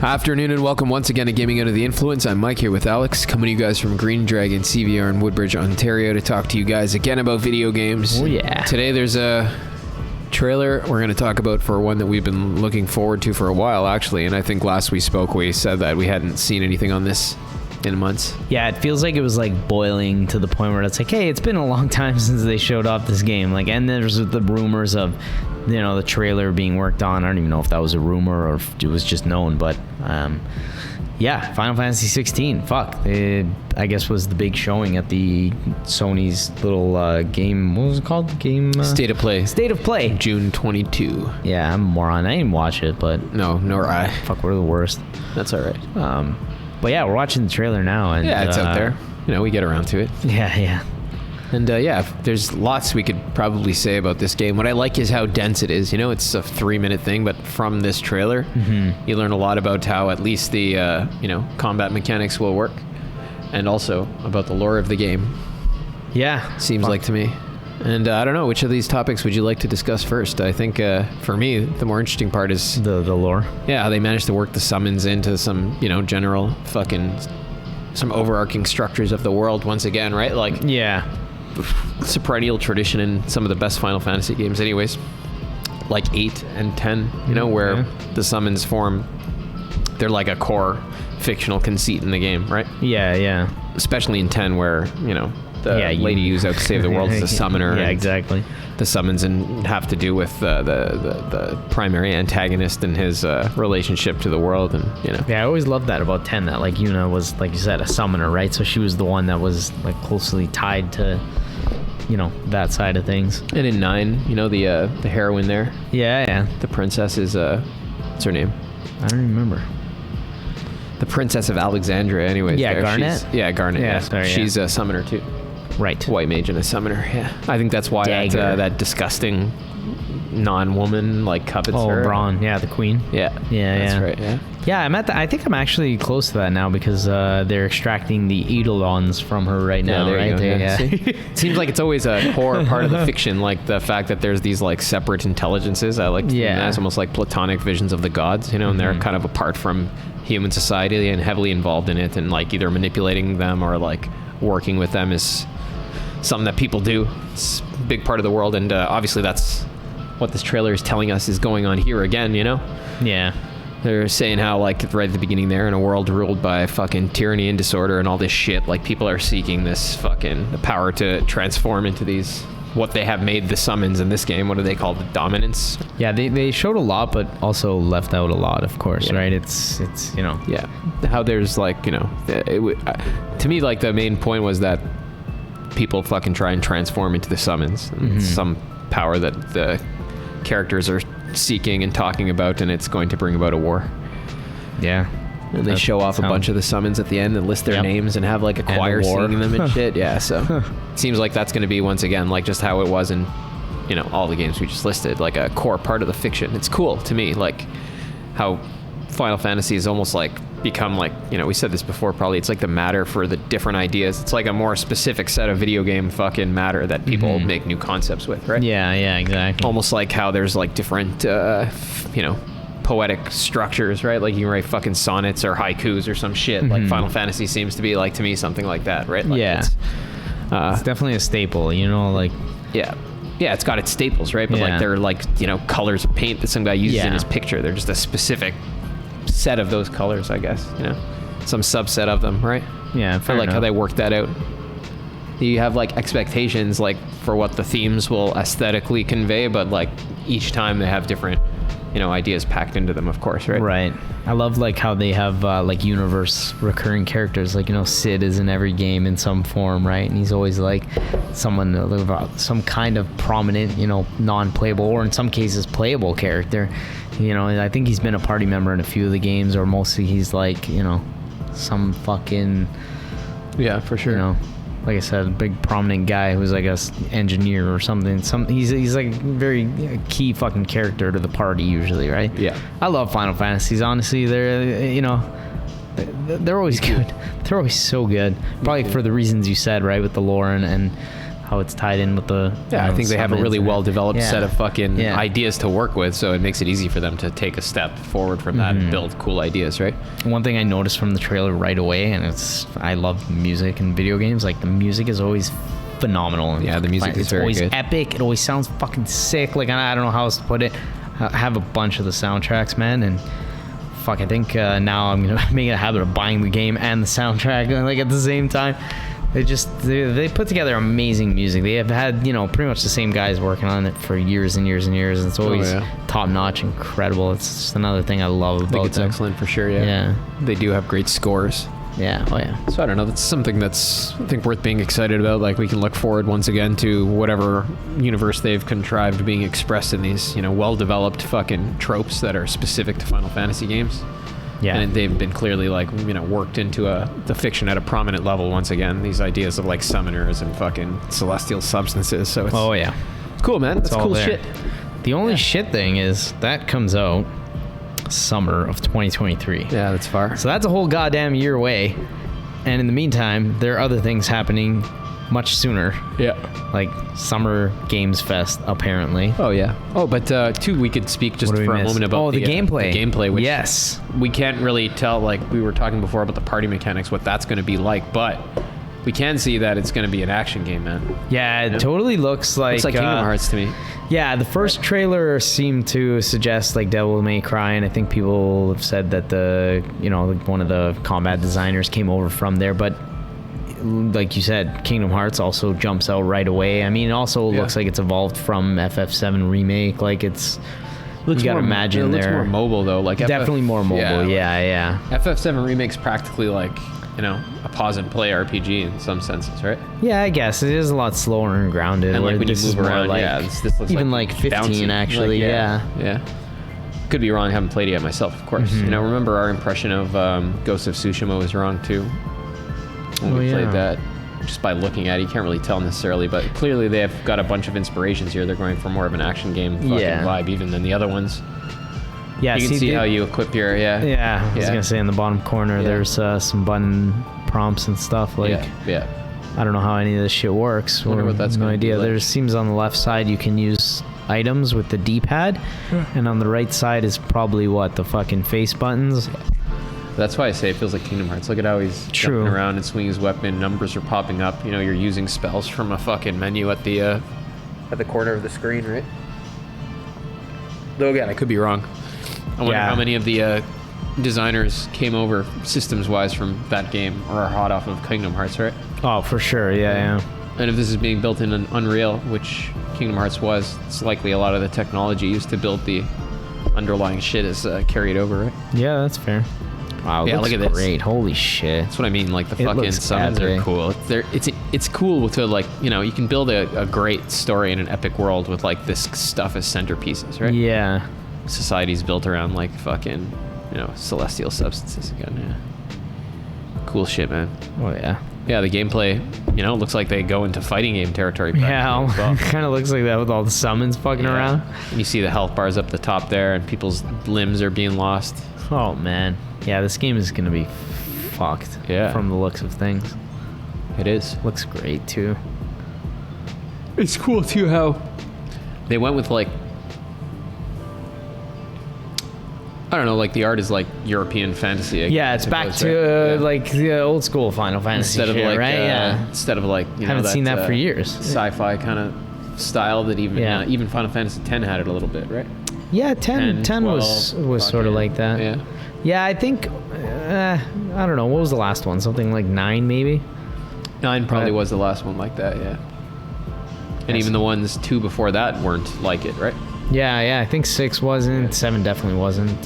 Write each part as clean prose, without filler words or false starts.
Afternoon and welcome once again to Gaming Under the Influence. I'm Mike here with Alex, coming to you guys from GreenDragonCVR in Woodbridge, Ontario, to talk to you guys again about video games. Oh yeah. Today there's a trailer we're going to talk about for one that we've been looking forward to for a while, actually, and I think last we spoke we said that we hadn't seen anything on this in months. Yeah, it feels like it was like boiling to the point where it's like, hey, it's been a long time since they showed off this game. Like, and there's the rumors of, you know, the trailer being worked on. I don't even know if that was a rumor or if it was just known, but yeah, Final Fantasy XVI. Fuck, it, I guess was the big showing at the Sony's little game. What was it called? Game State of Play. State of Play. June 22. Yeah, I'm a moron. I didn't watch it, but No, nor I. fuck, we're the worst. That's all right. But yeah, we're watching the trailer now, and Yeah, it's out there. You know, we get around to it. Yeah. And yeah, there's lots we could probably say about this game. What I like is how dense it is. You know, it's a 3-minute thing, but from this trailer, you learn a lot about how at least the, combat mechanics will work. And also about the lore of the game. Yeah. Seems like to me. And I don't know, which of these topics would you like to discuss first? I think, for me, the more interesting part is... The lore. Yeah, how they managed to work the summons into some, general fucking... some overarching structures of the world once again, right? Like... Yeah. It's a perennial tradition in some of the best Final Fantasy games anyways. Like 8 and 10, where the summons form... They're like a core fictional conceit in the game, right? Yeah. Especially in 10 where, the lady who's out to save the world is a summoner. Yeah, exactly. The summons and have to do with the primary antagonist and his relationship to the world, and Yeah, I always loved that about 10. That like Yuna was, like you said, a summoner, right? So she was the one that was like closely tied to, that side of things. And in 9, the heroine there. Yeah. The princess is what's her name? I don't remember. The Princess of Alexandria, anyways. Yeah, Garnet? Garnet. Yeah, Yeah, sorry, she's a summoner too. Right. White mage and a summoner. Yeah, I think that's why that disgusting non-woman covets her. Oh, Braun. Yeah, the queen. Yeah. That's right. Yeah. Yeah, I think I'm actually close to that now because they're extracting the eidolons from her right now. There right? you go. Yeah. See? Seems like it's always a core part of the fiction, like the fact that there's these separate intelligences. I like to think as almost like platonic visions of the gods, and they're kind of apart from human society and heavily involved in it, and either manipulating them or working with them is something that people do. It's a big part of the world, and obviously that's what this trailer is telling us is going on here again. Yeah. They're saying how, right at the beginning there, in a world ruled by fucking tyranny and disorder and all this shit, people are seeking this fucking power to transform into these, what they have made the summons in this game. What do they call the dominance? Yeah, they showed a lot, but also left out a lot, of course, right? It's Yeah. How there's, to me, the main point was that people fucking try and transform into the summons. And some power that the characters are seeking and talking about, and it's going to bring about a war. Yeah. And they show off a bunch of the summons at the end and list their names and have a choir singing them and shit. Yeah, so it seems like that's going to be once again just how it was in all the games we just listed, a core part of the fiction. It's cool to me, how Final Fantasy is almost become we said this before, probably it's the matter for the different ideas. It's a more specific set of video game fucking matter that people make new concepts with, right? Yeah, exactly. Almost like how there's different poetic structures, right? You can write fucking sonnets or haikus or some shit. Final Fantasy seems to be to me something like that, right? It's definitely a staple, Yeah, it's got its staples, right? But they're colors of paint that some guy uses in his picture. They're just a specific set of those colors, I guess. Some subset of them, right? Yeah, I like how they work that out. You have expectations for what the themes will aesthetically convey, but each time they have different ideas packed into them, of course, right? Right. I love how they have universe recurring characters. Sid is in every game in some form, right? And he's always someone, some kind of prominent, non-playable, or in some cases playable character. And I think he's been a party member in a few of the games, or mostly he's some fucking... Yeah, for sure. Like I said, a big prominent guy who's engineer or something. He's very key fucking character to the party usually, right? Yeah. I love Final Fantasies. Honestly, they're always good. They're always so good. Probably for the reasons you said, right, with the lore and how it's tied in with the I think they have a really well developed set of fucking Yeah. ideas to work with, so it makes it easy for them to take a step forward from that and build cool ideas, right? One thing I noticed from the trailer right away, and I love music and video games, like the music is always phenomenal. And Yeah, the music is very always good. epic. It always sounds fucking sick. Like I don't know how else to put it. I have a bunch of the soundtracks, man, and fuck, I think now I'm gonna make it a habit of buying the game and the soundtrack like at the same time. They put together amazing music. They have had, you know, pretty much the same guys working on it for years and years and years. And it's always top notch, incredible. It's just another thing I love about I think it's excellent for sure. Yeah, they do have great scores. Yeah. Oh yeah. So I don't know. That's something that's, I think, worth being excited about. Like, we can look forward once again to whatever universe they've contrived being expressed in these, you know, well-developed fucking tropes that are specific to Final Fantasy games. Yeah. And they've been clearly, like, you know, worked into the fiction at a prominent level once again. These ideas of, like, summoners and fucking celestial substances. So it's, it's cool, man. That's cool there. shit. The only shit thing is that comes out summer of 2023. Yeah, that's far. So that's a whole goddamn year away. And in the meantime, there are other things happening much sooner. Yeah. Like Summer Games Fest, apparently. Oh, yeah. Oh, but too, we could speak just for a moment about the gameplay. The gameplay, which yes. we can't really tell, like we were talking before about the party mechanics, what that's going to be like, but we can see that it's going to be an action game, man. Yeah, it totally looks like... Looks like Kingdom Hearts to me. Yeah, the first trailer seemed to suggest like Devil May Cry, and I think people have said that one of the combat designers came over from there, but like you said, Kingdom Hearts also jumps out right away. I mean, it also looks like it's evolved from FF7 Remake. Like it's... You gotta imagine it looks more mobile, though. Like definitely more mobile, yeah. FF7 Remake's practically like, you know, a pause and play RPG in some senses, right? Yeah, I guess it is a lot slower and grounded. And like when you this move is around, like, this looks even like 15 bouncy. actually, like, yeah. Could be wrong. I haven't played it yet myself, of course. You know, remember our impression of Ghost of Tsushima was wrong too when we played that. Just by looking at it, you can't really tell necessarily, but clearly they have got a bunch of inspirations here. They're going for more of an action game fucking vibe even than the other ones. Yeah, you can see how you equip your I was gonna say in the bottom corner there's some button prompts and stuff like I don't know how any of this shit works. Wonder what that's no gonna idea. be like. There seems on the left side you can use items with the D-pad, and on the right side is probably the fucking face buttons. That's why I say it feels like Kingdom Hearts. Look at how he's jumping around and swinging his weapon. Numbers are popping up. You know, you're using spells from a fucking menu at the corner of the screen, right? Though again, I could be wrong. I wonder how many of the designers came over systems-wise from that game or are hot off of Kingdom Hearts, right? Oh, for sure, yeah. And if this is being built in an Unreal, which Kingdom Hearts was, it's likely a lot of the technology used to build the underlying shit is carried over, right? Yeah, that's fair. Wow, yeah, looks look at great. this. Holy shit. That's what I mean. Like the fucking summons are cool. It's cool to, like, you know, you can build a great story in an epic world with like this stuff as centerpieces, right? Yeah. Society's built around like fucking, you know, celestial substances again. Yeah. Cool shit, man. Oh yeah. Yeah, the gameplay, you know, looks like they go into fighting game territory. Yeah, well. Kind of looks like that with all the summons fucking around. And you see the health bars up the top there, and people's limbs are being lost. Oh man. Yeah, this game is gonna be fucked. Yeah. From the looks of things. It is. Looks great too. It's cool too how they went with like, I don't know, like the art is like European fantasy. Yeah, it's back to like the old school Final Fantasy instead shit, of like, right? Yeah. Instead of like, you haven't know, seen that for years. Sci-fi kind of style that even Final Fantasy X had it a little bit, right? Yeah, 10 was sort of like that. Yeah. Yeah, I think I don't know, what was the last one? Something like 9 maybe? 9 probably was the last one like that, yeah. And even the ones 2 before that weren't like it, right? Yeah, I think 6 wasn't. 7 definitely wasn't.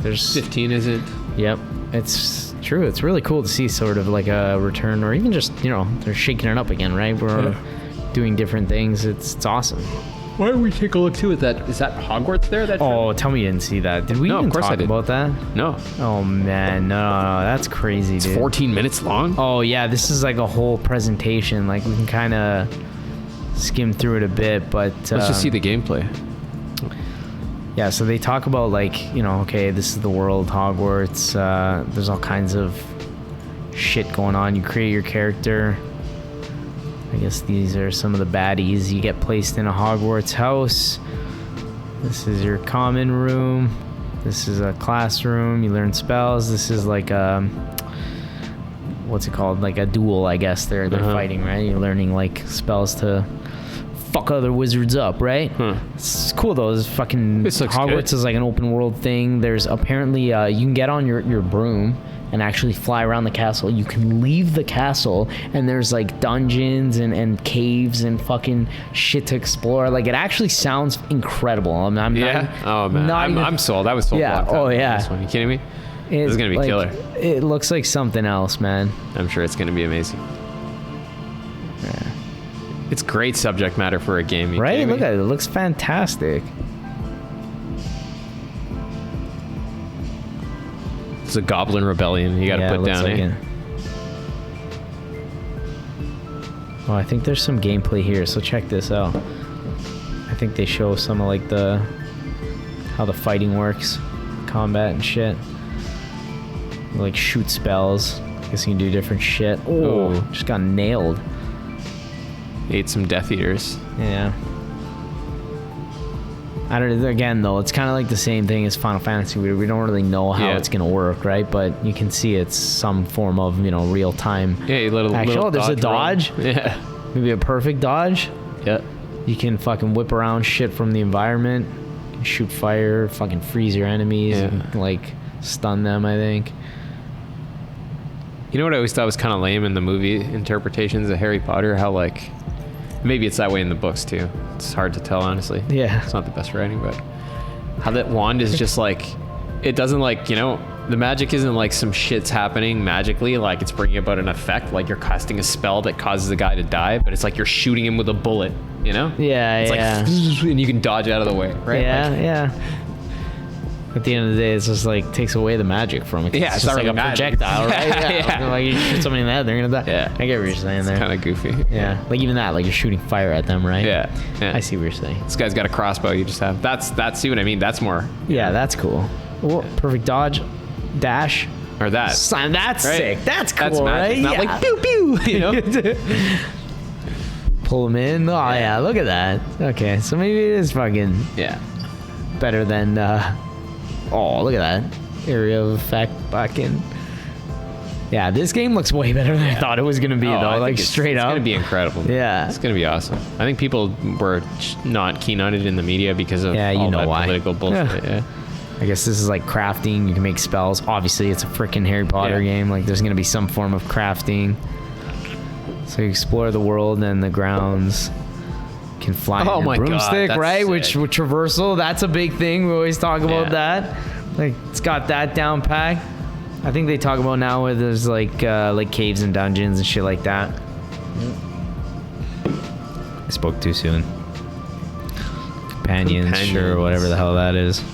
There's 15 isn't. Yep, it's true. It's really cool to see sort of like a return, or even just, you know, they're shaking it up again, right? We're doing different things. It's awesome. Why don't we take a look too at that? Is that Hogwarts there? Tell me you didn't see that. Did we even talk about that? No. Oh man, no, that's crazy, dude. It's 14 minutes long? Oh yeah, this is like a whole presentation. Like we can kind of skim through it a bit, but let's just see the gameplay. Yeah, so they talk about like, you know, okay, this is the world, Hogwarts. There's all kinds of shit going on. You create your character, I guess these are some of the baddies. You get placed in a Hogwarts house. This is your common room. This is a classroom. You learn spells. This is like a, what's it called? Like a duel, I guess. They're fighting, right? You're learning like spells to fuck other wizards up, right? It's cool though. This fucking Hogwarts is like an open world thing. There's apparently you can get on your broom and actually fly around the castle. You can leave the castle and there's like dungeons and caves and fucking shit to explore. Like it actually sounds incredible. I'm I'm sold. I was sold. Yeah. Oh yeah. This one. You kidding me? This is gonna be killer. It looks like something else, man. I'm sure it's gonna be amazing. Yeah. It's great subject matter for a game. Right? Look at it. It looks fantastic. It's a goblin rebellion. You got to put down it. Oh, I think there's some gameplay here. So check this out. I think they show some of like how the fighting works, combat and shit. Like shoot spells. I guess you can do different shit. Oh, just got nailed. Ate some Death Eaters. Yeah. I don't. Again, though, it's kind of like the same thing as Final Fantasy. We don't really know how it's gonna work, right? But you can see it's some form of real time. Yeah, little there's a dodge. Yeah. Maybe a perfect dodge. Yeah. You can fucking whip around shit from the environment. You can shoot fire. Fucking freeze your enemies. Yeah. And, like stun them. I think. You know what I always thought was kind of lame in the movie interpretations of Harry Potter? How like. Maybe it's that way in the books too. It's hard to tell, honestly. Yeah. It's not the best writing, but how that wand is just like, it doesn't like, the magic isn't like some shit's happening magically, like it's bringing about an effect, like you're casting a spell that causes a guy to die, but it's like you're shooting him with a bullet, Yeah, it's like, and you can dodge out of the way, right? Yeah, like, yeah. At the end of the day, it's just like takes away the magic from it. Yeah, it's just like a projectile, right? Yeah. Like you shoot somebody in the head, they're gonna die. Yeah, I get what you're saying there. It's kind of goofy. Yeah, like even that, like you're shooting fire at them, right? Yeah. I see what you're saying. This guy's got a crossbow. You just have that's see what I mean? That's more. Yeah, that's cool. Oh, perfect dodge, dash. Or that. That's right? Sick. That's cool, that's right? Not like pew pew. Pull them in. Oh yeah, look at that. Okay, so maybe it is fucking better than. Oh, look at that area of effect fucking. Yeah, this game looks way better than I thought it was gonna be, though. Like straight up, it's gonna be incredible. Yeah, it's gonna be awesome. I think people were not keen on it in the media because of all that why. Political bullshit. Yeah. I guess this is like crafting. You can make spells. Obviously, it's a freaking Harry Potter game. Like, there's gonna be some form of crafting. So you explore the world and the grounds. Can fly on your broomstick, right? Sick. Which traversal, that's a big thing. We always talk about that. Like, it's got that down pat. I think they talk about now where there's like caves and dungeons and shit like that. I spoke too soon. Companions, sure, whatever the hell that is.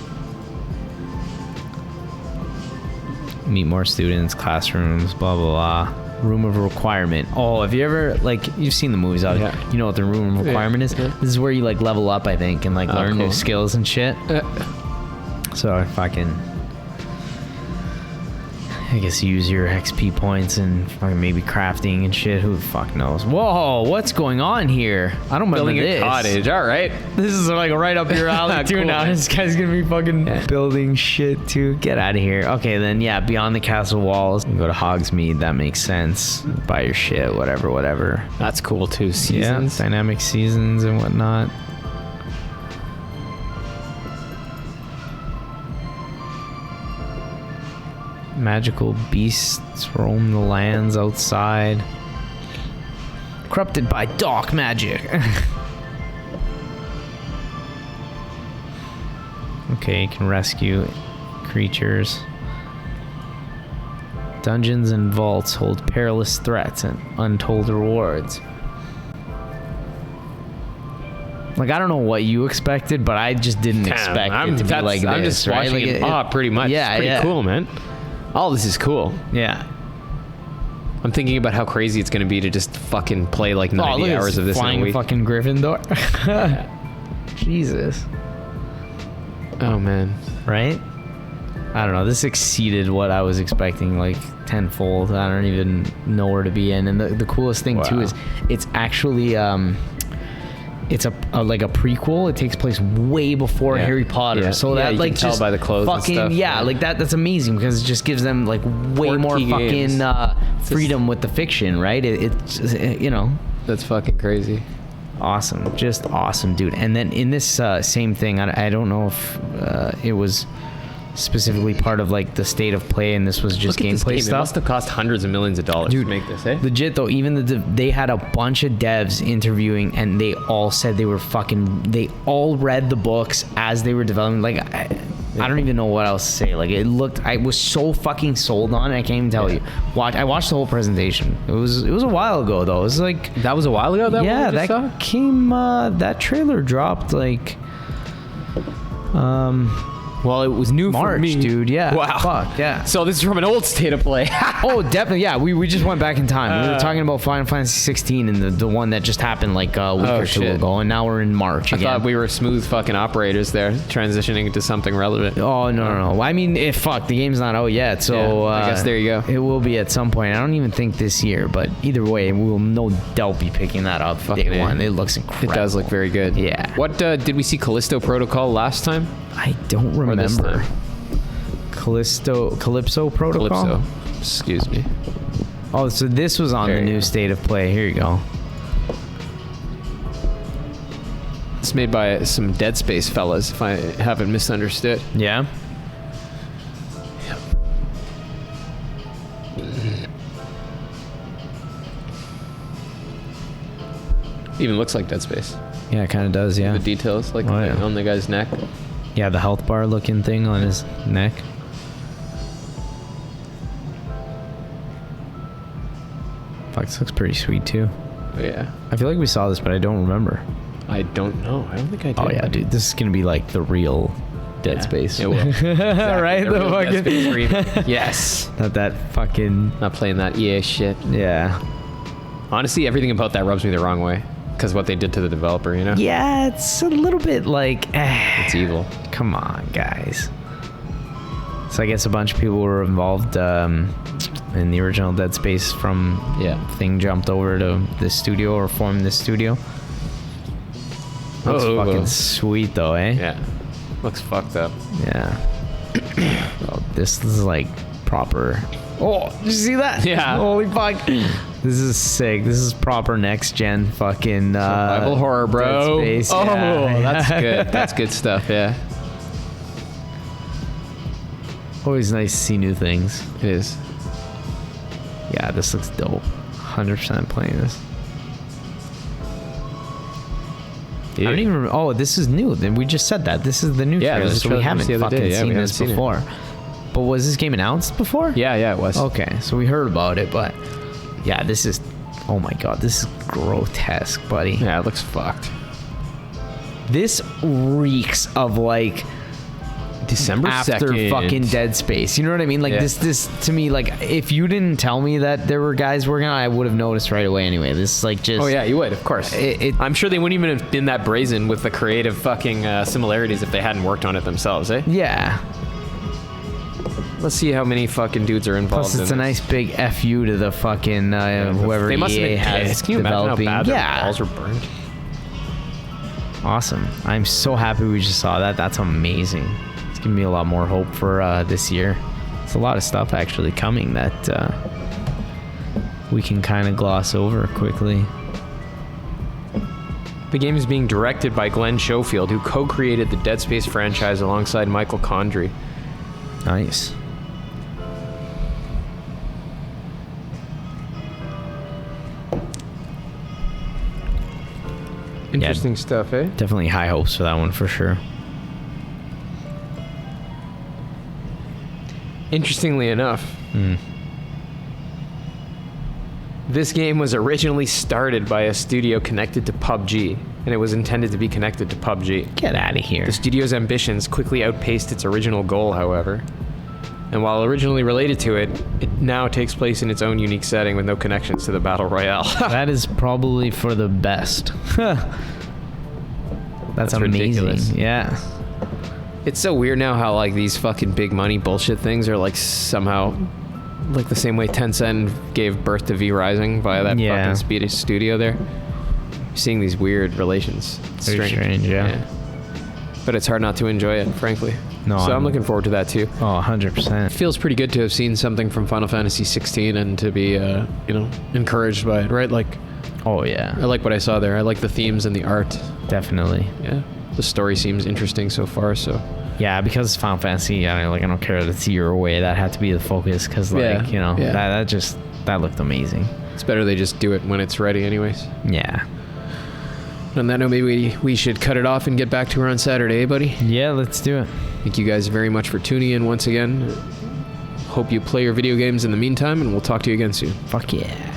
Meet more students, classrooms, blah blah blah. Room of requirement. Oh, have you ever, like, you've seen the movies, you know what the room of requirement is? This is where you like level up, I think, and like learn new skills and shit. So fucking, I guess use your XP points and fucking maybe crafting and shit. Who the fuck knows? Whoa, what's going on here? I don't remember this. Building a cottage, all right. This is like right up your alley too. Cool, now this guy's gonna be fucking building shit too. Get out of here. Okay, then beyond the castle walls, you go to Hogsmeade. That makes sense. Buy your shit, whatever. That's cool too. Seasons, dynamic seasons and whatnot. Magical beasts roam the lands outside. Corrupted by dark magic. Okay, you can rescue creatures. Dungeons and vaults hold perilous threats and untold rewards. Like, I don't know what you expected, but I just didn't expect it to be like this. I'm just watching it pretty much. Yeah, it's pretty cool, man. All this is cool. Yeah. I'm thinking about how crazy it's going to be to just fucking play like 90 hours of this in a week. Fucking Gryffindor. Jesus. Oh, man. Right? I don't know. This exceeded what I was expecting, like tenfold. I don't even know where to be in. And the coolest thing too is it's actually it's a like a prequel. It takes place way before Harry Potter. Yeah. So that like can tell by the clothes fucking and stuff. Like that's amazing because it just gives them like way more fucking freedom with the fiction, right? It's that's fucking crazy. Awesome, just awesome, dude. And then in this same thing, I don't know if it was specifically part of like the state of play and this was just gameplay stuff. It must have cost hundreds of millions of dollars to make this, eh? Legit though, even they had a bunch of devs interviewing and they all said they all read the books as they were developing. Like I don't even know what else to say. Like I was so fucking sold on it, I can't even tell you. I watched the whole presentation. It was a while ago though. It was like that was a while ago. That trailer dropped like well, it was new March, for me, dude. Yeah. Wow. Fuck yeah. So this is from an old state of play. Oh, definitely. Yeah. We just went back in time. We were talking about Final Fantasy XVI and the one that just happened like a week or two ago, and now we're in March again. I thought we were smooth fucking operators there, transitioning into something relevant. Oh no. I mean, the game's not out yet, so I guess there you go. It will be at some point. I don't even think this year, but either way, we will no doubt be picking that up day one. It looks incredible. It does look very good. Yeah. What did we see Callisto Protocol last time? I don't remember. Calypso Protocol? Calypso. Excuse me. Oh, so this was on the new state of play. Here you go. It's made by some Dead Space fellas, if I haven't misunderstood. Yeah? Even looks like Dead Space. Yeah, it kind of does, yeah. The details, like on the guy's neck. Yeah, the health bar looking thing on his neck. Fuck, this looks pretty sweet too. Yeah. I feel like we saw this, but I don't remember. I don't know. I don't think I did. Oh yeah, dude, this is gonna be like the real Dead Space. It will. Exactly. Right? The fucking yes. Not that fucking. Not playing that EA shit. Yeah. Honestly, everything about that rubs me the wrong way. Because what they did to the developer, you know? Yeah, it's a little bit like... It's evil. Come on, guys. So I guess a bunch of people were involved in the original Dead Space from thing jumped over to this studio or formed this studio. Looks fucking sweet though, eh? Yeah. Looks fucked up. Yeah. Oh, this is like proper... Oh, did you see that? Yeah. Holy fuck. This is sick. This is proper next gen fucking survival horror, bro. Dead Space. Oh, yeah. That's good. That's good stuff, yeah. Always nice to see new things. It is. Yeah, this looks dope. 100% playing this. Dude. I don't even remember. Oh, this is new. Then we just said that. This is the new trailer, so we haven't fucking seen this before. But was this game announced before? Yeah, it was. Okay, so we heard about it, but yeah, this is, oh my god, this is grotesque, buddy. Yeah, it looks fucked. This reeks of like December 2nd. After fucking Dead Space. You know what I mean? Like this to me, like if you didn't tell me that there were guys working on it, I would have noticed right away anyway. This is like just... Oh yeah, you would, of course. I'm sure they wouldn't even have been that brazen with the creative fucking similarities if they hadn't worked on it themselves, eh? Yeah. Let's see how many fucking dudes are involved. Plus, it's a nice big FU to the fucking whoever they must EA have been has Can you developing. Imagine how bad their balls were burned? Awesome! I'm so happy we just saw that. That's amazing. It's giving me a lot more hope for this year. There's a lot of stuff actually coming that we can kind of gloss over quickly. The game is being directed by Glenn Schofield, who co-created the Dead Space franchise alongside Michael Condrey. Nice. Interesting stuff, eh? Definitely high hopes for that one for sure. Interestingly enough, this game was originally started by a studio connected to PUBG, and it was intended to be connected to PUBG. Get out of here. The studio's ambitions quickly outpaced its original goal, however. And while originally related to it, it now takes place in its own unique setting with no connections to the Battle Royale. That is probably for the best. That's amazing. Ridiculous. Yeah. It's so weird now how like these fucking big money bullshit things are like somehow like the same way Tencent gave birth to V Rising via that fucking Swedish studio there. You're seeing these weird relations. It's Very strange, yeah. But it's hard not to enjoy it, frankly. No, so I'm looking forward to that too. Oh, 100%. It feels pretty good to have seen something from Final Fantasy XVI and to be, encouraged by it, right? Like, oh yeah, I like what I saw there. I like the themes and the art. Definitely. Yeah, the story seems interesting so far. So. Yeah, because it's Final Fantasy, I don't care that it's a year away. That had to be the focus because, that looked amazing. It's better they just do it when it's ready, anyways. Yeah. On that note, maybe we should cut it off and get back to her on Saturday, buddy. Yeah, let's do it. Thank you guys very much for tuning in once again. Hope you play your video games in the meantime, and we'll talk to you again soon. Fuck yeah.